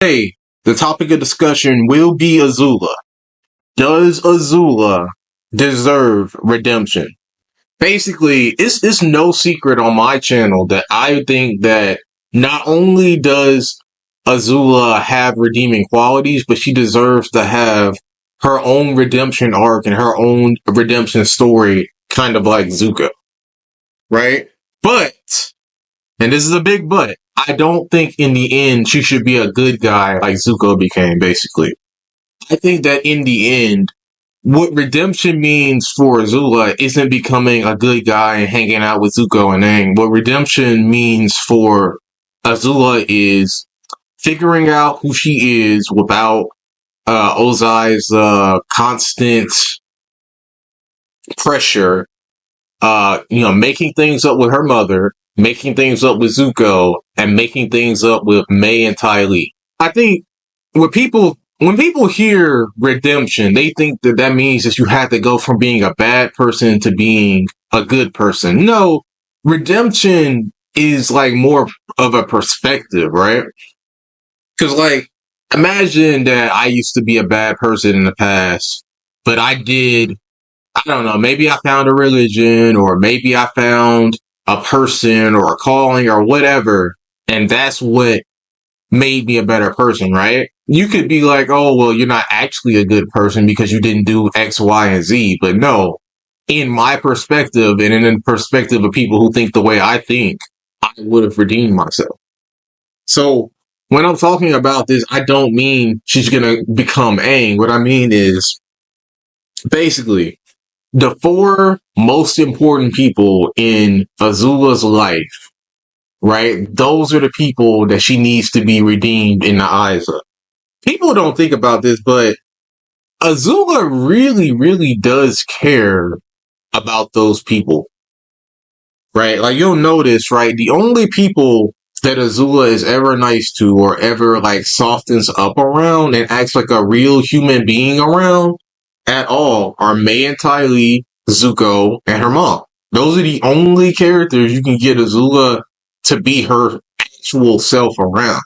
Today, the topic of discussion will be Azula. Does Azula deserve redemption? Basically, it's no secret on my channel that I think that not only does Azula have redeeming qualities, but she deserves to have her own redemption arc and her own redemption story, kind of like Zuko, right? But, and this is a big but, I don't think in the end she should be a good guy like Zuko became, basically. I think that in the end, what redemption means for Azula isn't becoming a good guy and hanging out with Zuko and Aang. What redemption means for Azula is figuring out who she is without Ozai's constant pressure, making things up with her mother, making things up with Zuko, and making things up with Mai and Ty Lee. I think when people hear redemption, they think that that means that you have to go from being a bad person to being a good person. No, redemption is like more of a perspective, right? Because like, imagine that I used to be a bad person in the past, but I don't know, maybe I found a religion, or maybe I found a person or a calling or whatever, and that's what made me a better person, right? You could be like, oh, well, you're not actually a good person because you didn't do X, Y, and Z. But no, in my perspective and in the perspective of people who think the way I think, I would have redeemed myself. So when I'm talking about this, I don't mean she's going to become Aang. What I mean is basically the four most important people in Azula's life, right? Those are the people that she needs to be redeemed in the eyes of. People don't think about this, but Azula really, really does care about those people, right? Like, you'll notice, right? The only people that Azula is ever nice to or ever like softens up around and acts like a real human being around at all are Mai and Ty Lee, Zuko, and her mom. Those are the only characters you can get Azula to be her actual self around.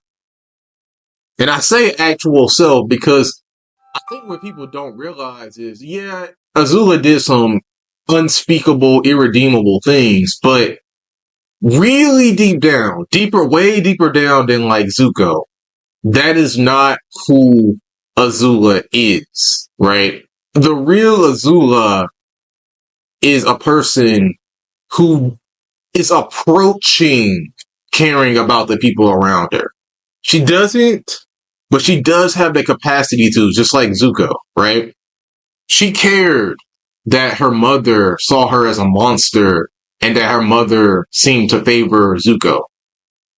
And I say actual self because I think what people don't realize is, yeah, Azula did some unspeakable, irredeemable things, but really deep down, way deeper down than like Zuko, that is not who Azula is, right? The real Azula is a person who is approaching caring about the people around her. She doesn't, but she does have the capacity to, just like Zuko, right? She cared that her mother saw her as a monster and that her mother seemed to favor Zuko.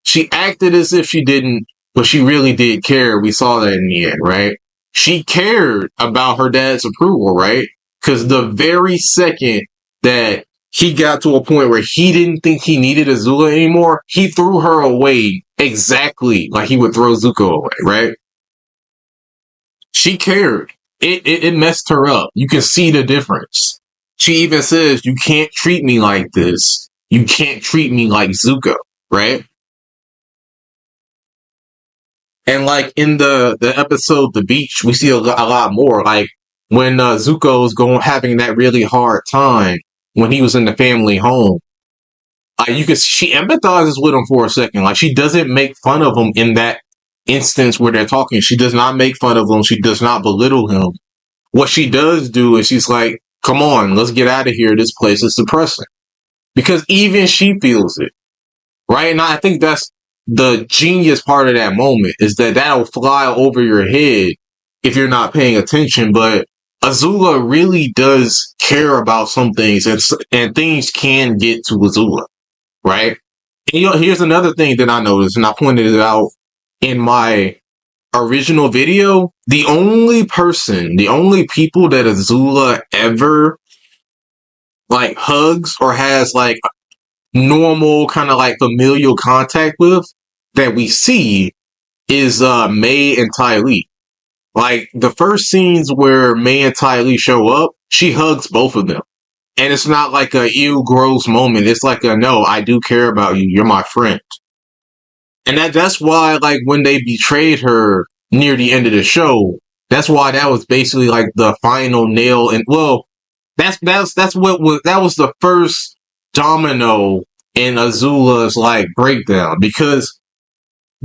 She acted as if she didn't, but she really did care. We saw that in the end, right? She cared about her dad's approval, right? Because the very second that he got to a point where he didn't think he needed Azula anymore, he threw her away exactly like he would throw Zuko away, right? She cared. It messed her up. You can see the difference. She even says, you can't treat me like this. You can't treat me like Zuko, right? And like in the episode The Beach, we see a lot more. Like when Zuko's having that really hard time when he was in the family home. She empathizes with him for a second. Like, she doesn't make fun of him in that instance where they're talking. She does not make fun of him. She does not belittle him. What she does do is she's like, come on, let's get out of here. This place is depressing. Because even she feels it, right? And I think that's the genius part of that moment, is that that'll fly over your head if you're not paying attention. But Azula really does care about some things, and things can get to Azula, right? And here's another thing that I noticed, and I pointed it out in my original video. The only people that Azula ever like hugs or has like normal kind of like familial contact with that we see is Mai and Ty Lee. Like, the first scenes where Mai and Ty Lee show up, she hugs both of them. And it's not like a ew, gross moment. It's like a, no, I do care about you. You're my friend. And that's why, like, when they betrayed her near the end of the show, that's why that was basically like the final nail. And well, that was the first domino in Azula's like breakdown, because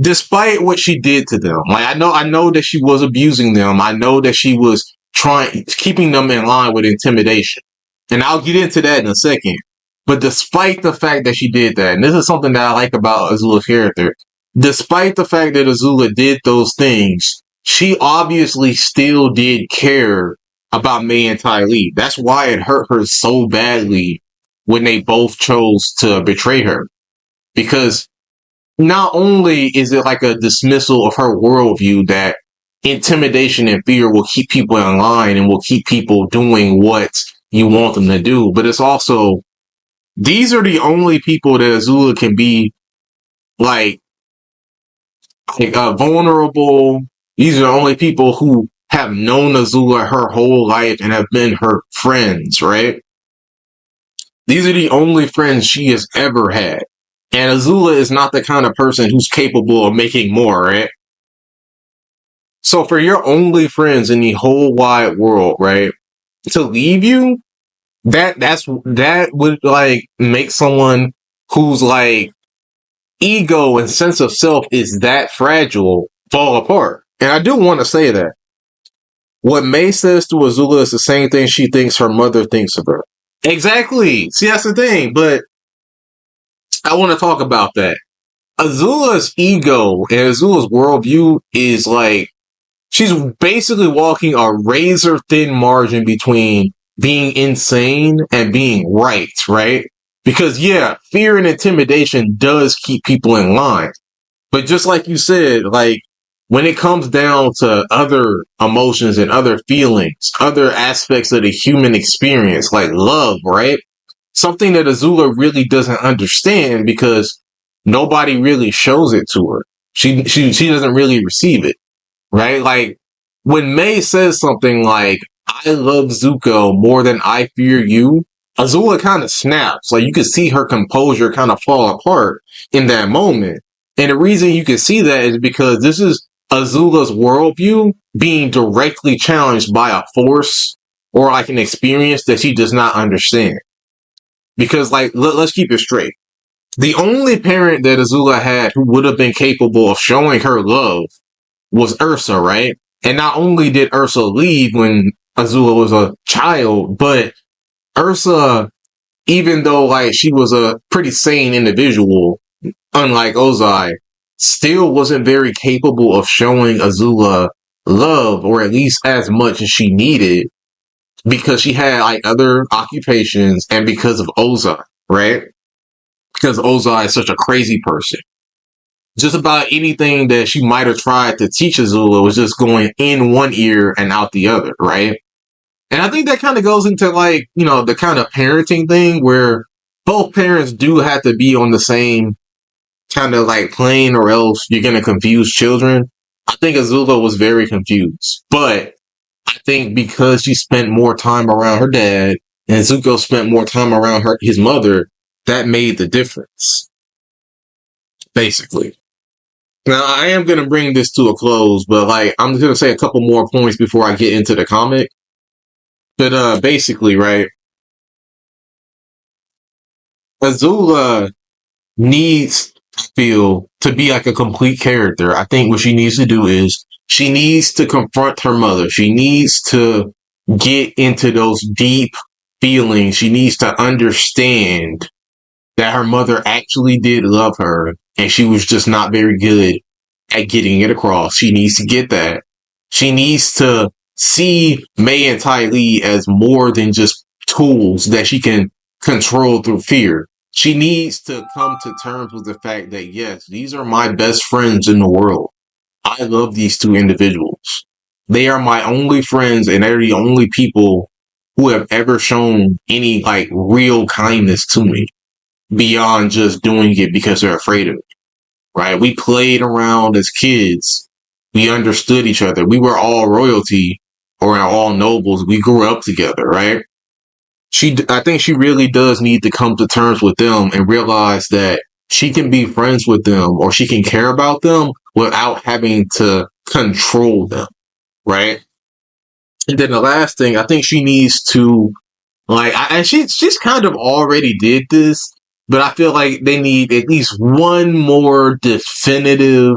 despite what she did to them, like I know that she was abusing them. I know that she was keeping them in line with intimidation. And I'll get into that in a second. But despite the fact that she did that, and this is something that I like about Azula's character, despite the fact that Azula did those things, she obviously still did care about May and Ty Lee. That's why it hurt her so badly when they both chose to betray her. Because not only is it like a dismissal of her worldview that intimidation and fear will keep people in line and will keep people doing what you want them to do, but it's also, these are the only people that Azula can be like vulnerable. These are the only people who have known Azula her whole life and have been her friends, right? These are the only friends she has ever had. And Azula is not the kind of person who's capable of making more, right? So for your only friends in the whole wide world, right, to leave you, that would like make someone whose like ego and sense of self is that fragile fall apart. And I do want to say that what May says to Azula is the same thing she thinks her mother thinks of her. Exactly. See, that's the thing. But I want to talk about that. Azula's ego and Azula's worldview is like, she's basically walking a razor thin margin between being insane and being right? Because yeah, fear and intimidation does keep people in line. But just like you said, like, when it comes down to other emotions and other feelings, other aspects of the human experience, like love, right? Something that Azula really doesn't understand because nobody really shows it to her. She doesn't really receive it, right? Like, when May says something like, I love Zuko more than I fear you, Azula kind of snaps. Like, you can see her composure kind of fall apart in that moment. And the reason you can see that is because this is Azula's worldview being directly challenged by a force or like an experience that she does not understand. Because, like, let's keep it straight. The only parent that Azula had who would have been capable of showing her love was Ursa, right? And not only did Ursa leave when Azula was a child, but Ursa, even though like she was a pretty sane individual, unlike Ozai, still wasn't very capable of showing Azula love, or at least as much as she needed, because she had like other occupations and because of Ozai, right? Because Ozai is such a crazy person. Just about anything that she might have tried to teach Azula was just going in one ear and out the other, right? And I think that kind of goes into like, you know, the kind of parenting thing where both parents do have to be on the same kind of like plane, or else you're going to confuse children. I think Azula was very confused, but I think because she spent more time around her dad and Zuko spent more time around his mother, that made the difference, basically. Now, I am going to bring this to a close, but like, I'm going to say a couple more points before I get into the comic. But basically, right, Azula needs, I feel, to be like a complete character. I think what she needs to do is she needs to confront her mother. She needs to get into those deep feelings. She needs to understand that her mother actually did love her and she was just not very good at getting it across. She needs to get that. She needs to see May and Ty Lee as more than just tools that she can control through fear. She needs to come to terms with the fact that, yes, these are my best friends in the world. I love these two individuals. They are my only friends and they're the only people who have ever shown any like real kindness to me beyond just doing it because they're afraid of me, right? We played around as kids. We understood each other. We were all royalty or all nobles. We grew up together, right? I think she really does need to come to terms with them and realize that she can be friends with them or she can care about them without having to control them, right? And then the last thing, I think she needs to and she's kind of already did this, but I feel like they need at least one more definitive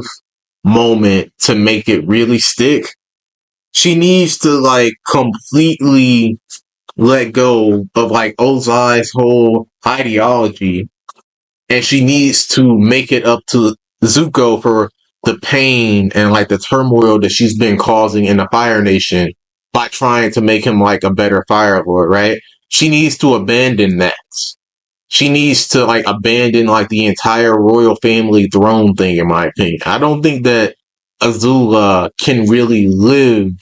moment to make it really stick. She needs to completely let go of Ozai's whole ideology, and she needs to make it up to Zuko for the pain and the turmoil that she's been causing in the Fire Nation by trying to make him a better Fire Lord, right? She needs to abandon that. She needs to abandon the entire royal family throne thing, in my opinion. I don't think that Azula can really live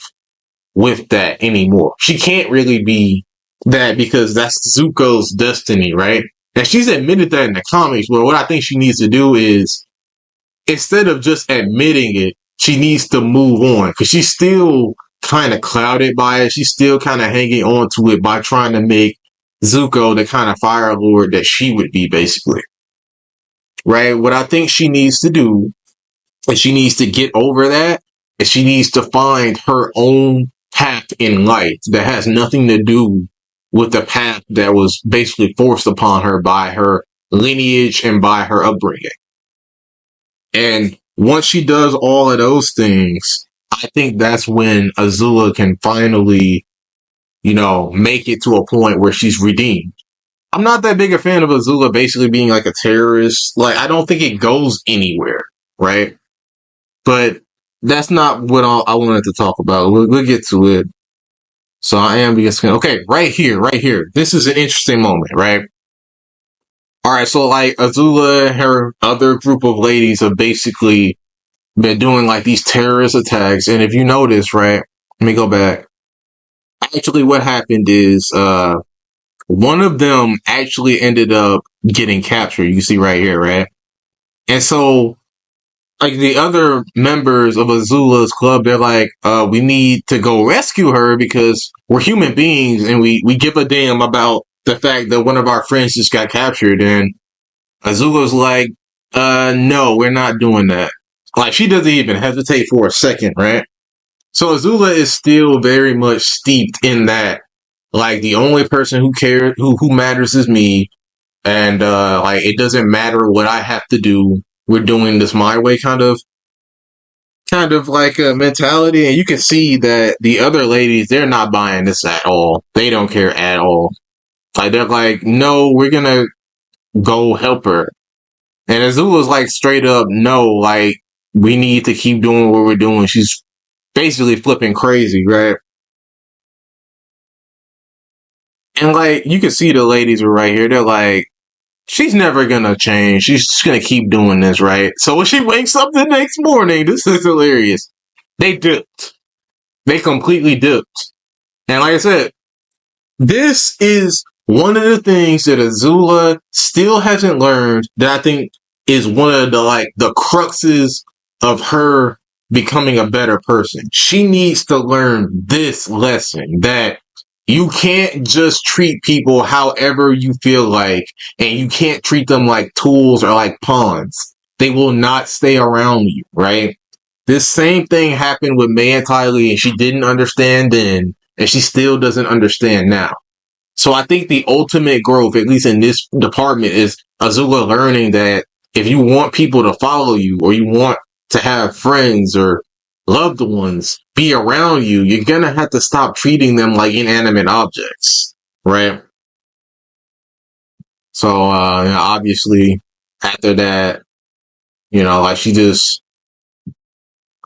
with that anymore. She can't really be that because that's Zuko's destiny, right? And she's admitted that in the comics, but what I think she needs to do is, instead of just admitting it, she needs to move on because she's still kind of clouded by it. She's still kind of hanging on to it by trying to make Zuko the kind of Fire Lord that she would be, basically. Right? What I think she needs to do is she needs to get over that, and she needs to find her own path in life that has nothing to do with the path that was basically forced upon her by her lineage and by her upbringing. And once she does all of those things, I think that's when Azula can finally, make it to a point where she's redeemed. I'm not that big a fan of Azula basically being a terrorist. I don't think it goes anywhere, right? But that's not what I wanted to talk about. We'll get to it. So I am just gonna, okay, right here. This is an interesting moment, right? Alright, so Azula and her other group of ladies have basically been doing these terrorist attacks. And if you notice, right, let me go back. Actually, what happened is, one of them actually ended up getting captured. You see right here, right? And so, the other members of Azula's club, they're we need to go rescue her because we're human beings and we give a damn about the fact that one of our friends just got captured. And Azula's no, we're not doing that. She doesn't even hesitate for a second, right? So Azula is still very much steeped in that. The only person who cares, who matters is me. And, it doesn't matter what I have to do. We're doing this my way kind of a mentality. And you can see that the other ladies, they're not buying this at all. They don't care at all. They're no, we're gonna go help her. And Azula's straight up, no, we need to keep doing what we're doing. She's basically flipping crazy, right? And you can see the ladies are right here. They're she's never gonna change. She's just gonna keep doing this, right? So when she wakes up the next morning, this is hilarious. They dipped. They completely dipped. And like I said, this is one of the things that Azula still hasn't learned that I think is one of the cruxes of her becoming a better person. She needs to learn this lesson that you can't just treat people however you feel like, and you can't treat them like tools or like pawns. They will not stay around you, right? This same thing happened with May and Ty Lee, and she didn't understand then, and she still doesn't understand now. So I think the ultimate growth, at least in this department, is Azula learning that if you want people to follow you, or you want to have friends or loved ones be around you, you're gonna have to stop treating them like inanimate objects, right? So, obviously, after that, she just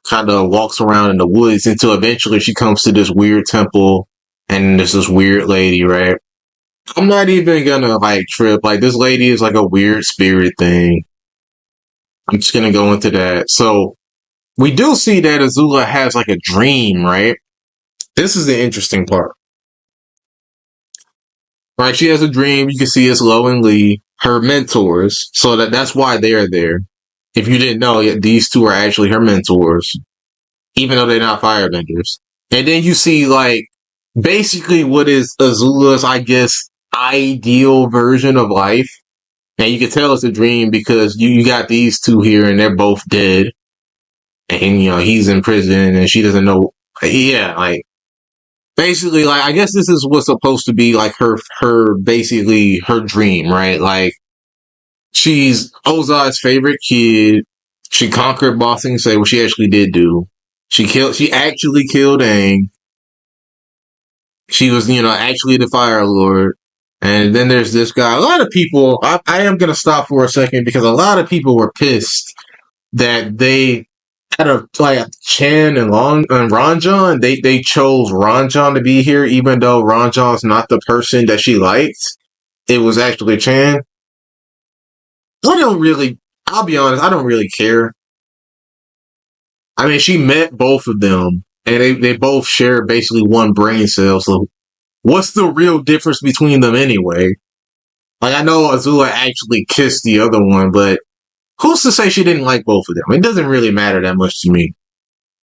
kind of walks around in the woods until eventually she comes to this weird temple, and there's this weird lady, right? I'm not even gonna trip. This lady is a weird spirit thing. I'm just gonna go into that. So we do see that Azula has a dream, right? This is the interesting part. Right, she has a dream. You can see it's Lo and Lee, her mentors. So that's why they're there. If you didn't know, these two are actually her mentors, even though they're not firebenders. And then you see basically what is Azula's, I guess, ideal version of life. And you can tell it's a dream because you got these two here and they're both dead. And, he's in prison and she doesn't know. Yeah, like, basically, like, I guess this is what's supposed to be, like, basically, her dream, right? Like, she's Ozai's favorite kid. She conquered Ba Sing Se, what she actually did do. She actually killed Aang. She was, actually the Fire Lord. And then there's this guy. A lot of people, I am going to stop for a second because a lot of people were pissed that they, out of like Chan and Ranjan, they chose Ranjan to be here, even though Ranjan's not the person that she liked. It was actually Chan. I'll be honest, I don't really care. I mean, she met both of them, and they both share basically one brain cell, so what's the real difference between them anyway? Like, I know Azula actually kissed the other one, but who's to say she didn't like both of them? It doesn't really matter that much to me.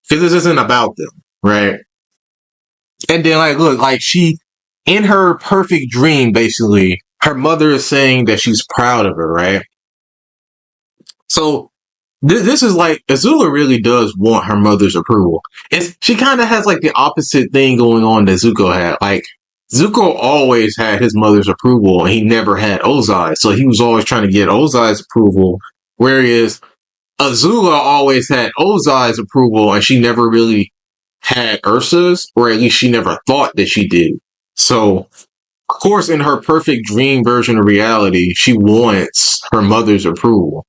Because this isn't about them, right? And then, like, look, like, in her perfect dream, basically, her mother is saying that she's proud of her, right? So, this is like, Azula really does want her mother's approval. She kind of has, like, the opposite thing going on that Zuko had. Like, Zuko always had his mother's approval, and he never had Ozai. So he was always trying to get Ozai's approval. Whereas Azula always had Ozai's approval, and she never really had Ursa's, or at least she never thought that she did. So, of course, in her perfect dream version of reality, she wants her mother's approval,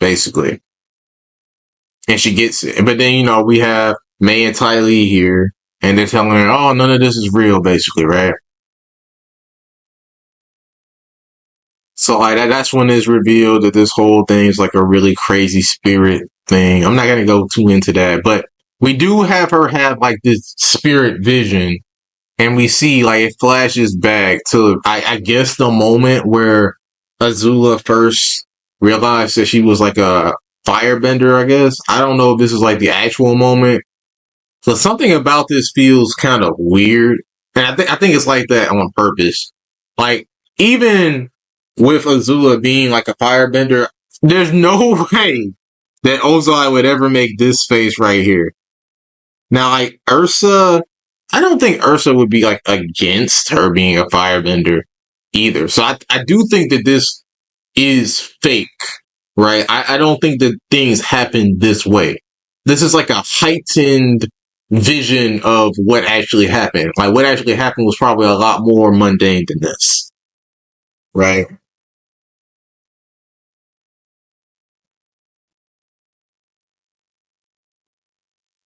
basically. And she gets it. But then, we have May and Ty Lee here, and they're telling her, oh, none of this is real, basically, right? So, like, that's when it's revealed that this whole thing is like a really crazy spirit thing. I'm not going to go too into that, but we do have her have, like, this spirit vision, and we see, like, it flashes back to, I guess, the moment where Azula first realized that she was, like, a firebender, I guess. I don't know if this is, like, the actual moment. So something about this feels kind of weird. And I think it's like that on purpose. Like, even with Azula being like a firebender, there's no way that Ozai would ever make this face right here. Now, like, Ursa, I don't think Ursa would be, like, against her being a firebender either. So I do think that this is fake, right? I don't think that things happen this way. This is like a heightened vision of what actually happened. Like, what actually happened was probably a lot more mundane than this, right?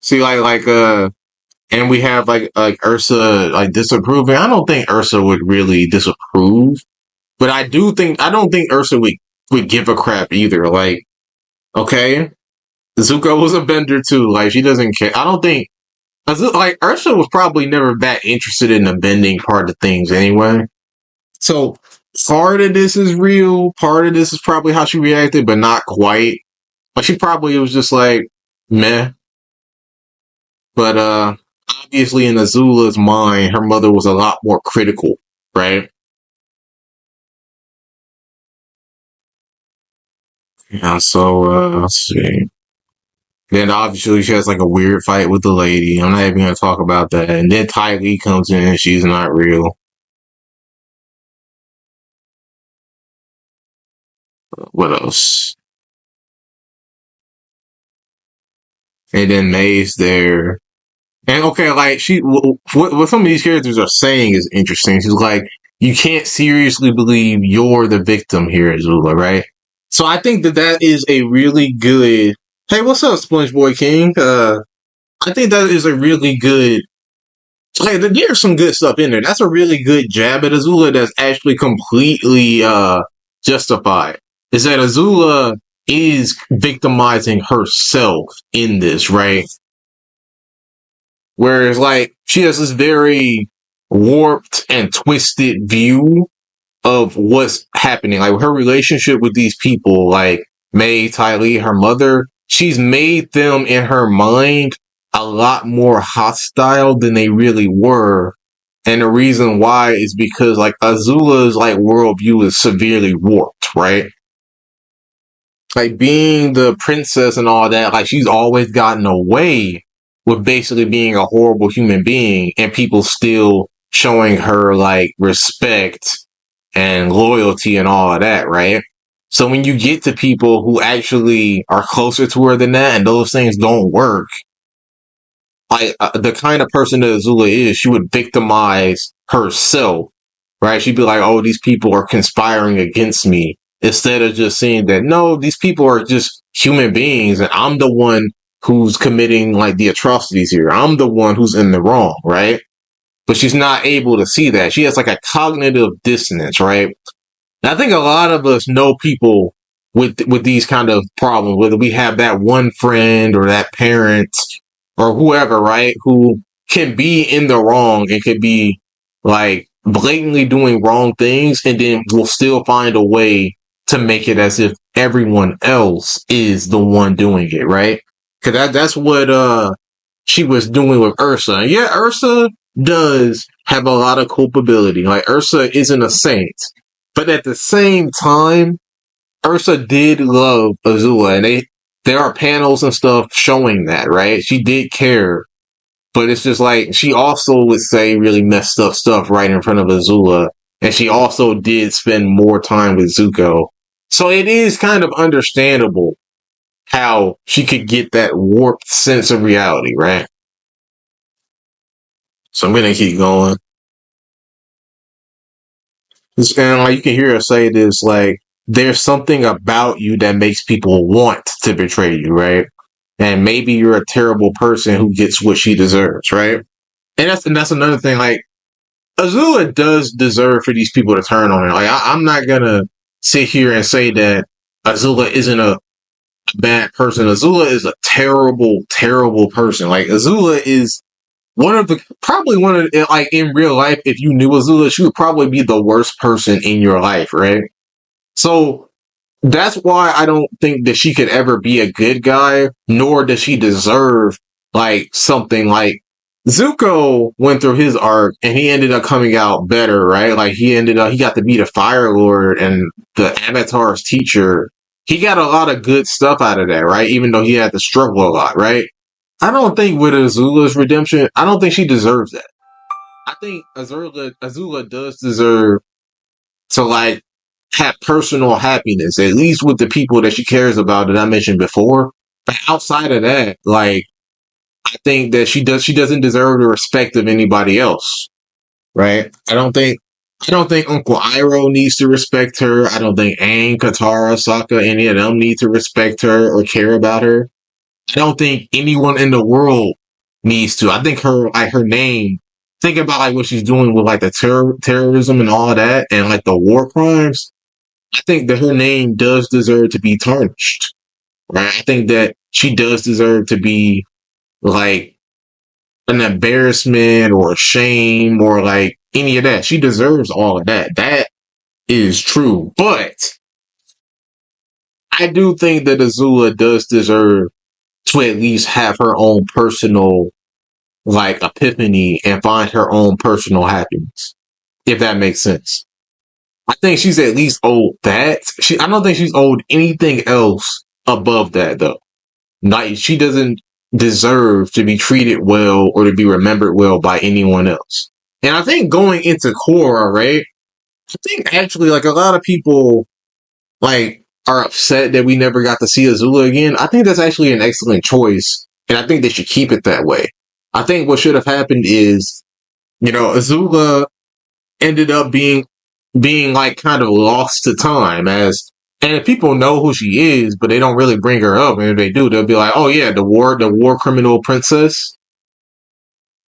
See, and we have like Ursa like disapproving. I don't think Ursa would really disapprove, but I don't think Ursa would give a crap either. Like, okay, Zuko was a bender too. Like, she doesn't care. I don't think like Ursa was probably never that interested in the bending part of things anyway. So part of this is real. Part of this is probably how she reacted, but not quite. Like, she probably was just like meh. But obviously in Azula's mind, her mother was a lot more critical, right? Yeah, so let's see. Then obviously she has like a weird fight with the lady. I'm not even gonna talk about that. And then Ty Lee comes in and she's not real. What else? And then May's there. And okay, like what some of these characters are saying is interesting. She's like, you can't seriously believe you're the victim here, Azula, right? So I think that is a really good. Hey, what's up, SpongeBoy King? I think that is a really good. Like, there's some good stuff in there. That's a really good jab at Azula that's actually completely justified. Is that Azula is victimizing herself in this, right? Whereas, like, she has this very warped and twisted view of what's happening. Like, her relationship with these people, like May, Ty Lee, her mother, she's made them in her mind a lot more hostile than they really were And the reason why is because like Azula's like worldview is severely warped, right? Like being the princess and all that, like she's always gotten away with basically being a horrible human being and people still showing her like respect and loyalty and all of that, right? So when you get to people who actually are closer to her than that and those things don't work, like the kind of person that Azula is, she would victimize herself, right? She'd be like, "Oh, these people are conspiring against me," instead of just seeing that no, these people are just human beings, and I'm the one who's committing like the atrocities here. I'm the one who's in the wrong, right? But she's not able to see that. She has like a cognitive dissonance, right? And I think a lot of us know people with these kind of problems, whether we have that one friend or that parent or whoever, right, who can be in the wrong and can be like blatantly doing wrong things and then will still find a way to make it as if everyone else is the one doing it, right? Because that's what she was doing with Ursa. And yeah, Ursa does have a lot of culpability. Like Ursa isn't a saint. But at the same time, Ursa did love Azula, and there are panels and stuff showing that, right? She did care, but it's just like she also would say really messed up stuff right in front of Azula, and she also did spend more time with Zuko. So it is kind of understandable how she could get that warped sense of reality, right? So I'm gonna keep going. And like you can hear her say this, like, there's something about you that makes people want to betray you, right? And maybe you're a terrible person who gets what she deserves, right? And that's another thing. Like Azula does deserve for these people to turn on her. Like I'm not gonna sit here and say that Azula isn't a bad person. Azula is a terrible, terrible person. Like Azula is probably one of like in real life, if you knew Azula, she would probably be the worst person in your life, right? So that's why I don't think that she could ever be a good guy, nor does she deserve like something like Zuko went through his arc and he ended up coming out better, right? Like he got to be the Fire Lord and the Avatar's teacher. He got a lot of good stuff out of that, right? Even though he had to struggle a lot, right? I don't think with Azula's redemption, I don't think she deserves that. I think Azula does deserve to like have personal happiness, at least with the people that she cares about that I mentioned before. But outside of that, like I think that she doesn't deserve the respect of anybody else. Right? I don't think Uncle Iroh needs to respect her. I don't think Aang, Katara, Sokka, any of them need to respect her or care about her. I don't think anyone in the world needs to. I think her name, think about like what she's doing with like the terrorism and all that and like the war crimes. I think that her name does deserve to be tarnished, right? I think that she does deserve to be like an embarrassment or a shame or like any of that. She deserves all of that. That is true. But I do think that Azula does deserve to at least have her own personal like epiphany and find her own personal happiness, if that makes sense. I think she's at least owed that. I don't think she's owed anything else above that though. Not she doesn't deserve to be treated well or to be remembered well by anyone else. And I think going into Korra, right? I think actually like a lot of people like are upset that we never got to see Azula again. I think that's actually an excellent choice, and I think they should keep it that way. I think what should have happened is, Azula ended up being like kind of lost to time as and if people know who she is, but they don't really bring her up, and if they do, they'll be like, "Oh yeah, the war criminal princess,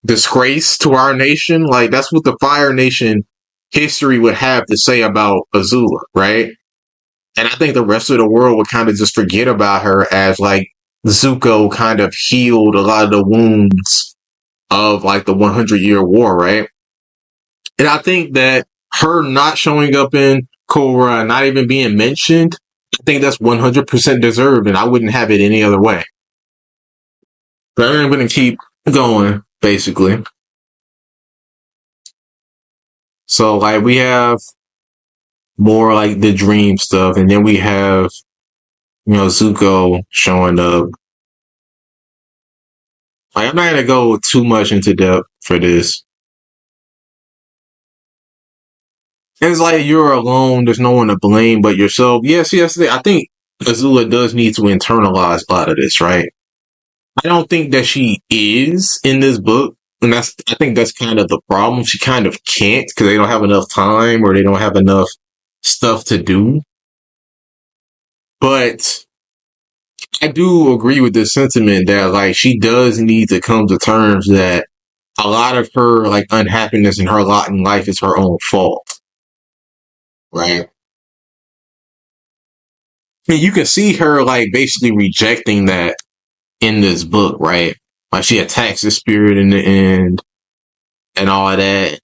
disgrace to our nation." Like that's what the Fire Nation history would have to say about Azula, right? And I think the rest of the world would kind of just forget about her as like Zuko kind of healed a lot of the wounds of like the 100-year war, right? And I think that her not showing up in Korra, not even being mentioned, I think that's 100% deserved, and I wouldn't have it any other way. But I'm going to keep going, basically. So like we have more like the dream stuff, and then we have, Zuko showing up. Like, I'm not gonna go too much into depth for this. It's like you're alone. There's no one to blame but yourself. Yes, yes. I think Azula does need to internalize a lot of this, right? I don't think that she is in this book, and I think that's kind of the problem. She kind of can't because they don't have enough time or they don't have enough stuff to do. But I do agree with this sentiment that like she does need to come to terms that a lot of her like unhappiness and her lot in life is her own fault, right? And you can see her like basically rejecting that in this book, right? Like she attacks the spirit in the end and all of that,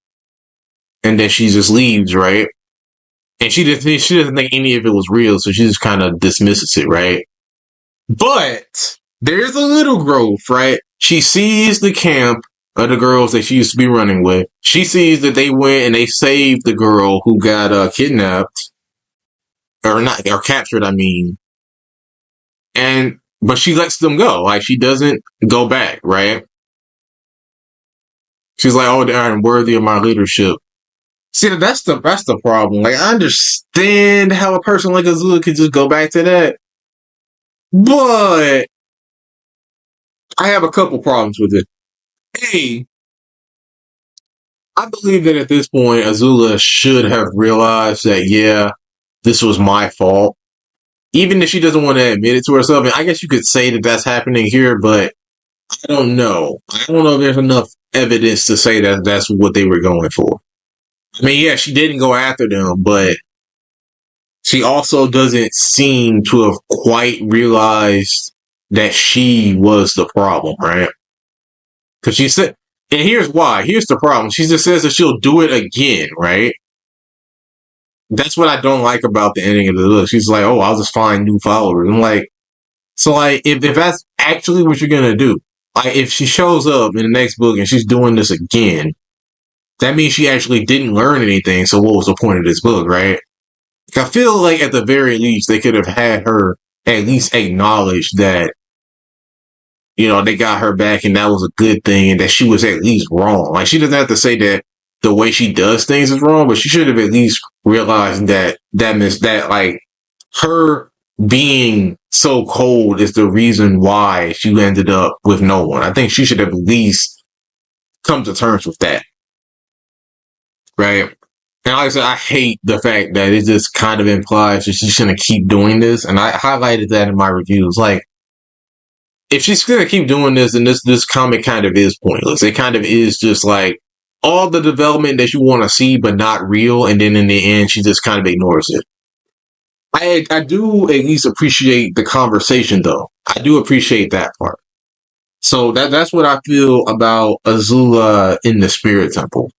and then she just leaves, right? And she doesn't think any of it was real, so she just kind of dismisses it, right? But there's a little growth, right? She sees the camp of the girls that she used to be running with. She sees that they went and they saved the girl who got kidnapped or not or captured. I mean, but she lets them go. Like she doesn't go back, right? She's like, "Oh, they aren't worthy of my leadership." See, that's the problem. Like, I understand how a person like Azula could just go back to that, but I have a couple problems with it. A, I believe that at this point, Azula should have realized that, yeah, this was my fault. Even if she doesn't want to admit it to herself, and I guess you could say that that's happening here, but I don't know. I don't know if there's enough evidence to say that that's what they were going for. I mean, yeah, she didn't go after them, but she also doesn't seem to have quite realized that she was the problem, right? Because she said, and here's why. Here's the problem. She just says that she'll do it again, right? That's what I don't like about the ending of the book. She's like, "Oh, I'll just find new followers." I'm like, so like, if that's actually what you're gonna do, like, if she shows up in the next book and she's doing this again, that means she actually didn't learn anything. So what was the point of this book, right? I feel like at the very least they could have had her at least acknowledge that, they got her back and that was a good thing and that she was at least wrong. Like she doesn't have to say that the way she does things is wrong, but she should have at least realized that like her being so cold is the reason why she ended up with no one. I think she should have at least come to terms with that. Right? And like I said, I hate the fact that it just kind of implies that she's going to keep doing this. And I highlighted that in my reviews. Like, if she's going to keep doing this, then this comic kind of is pointless. It kind of is just like all the development that you want to see, but not real. And then in the end, she just kind of ignores it. I do at least appreciate the conversation, though. I do appreciate that part. So that's what I feel about Azula in the Spirit Temple.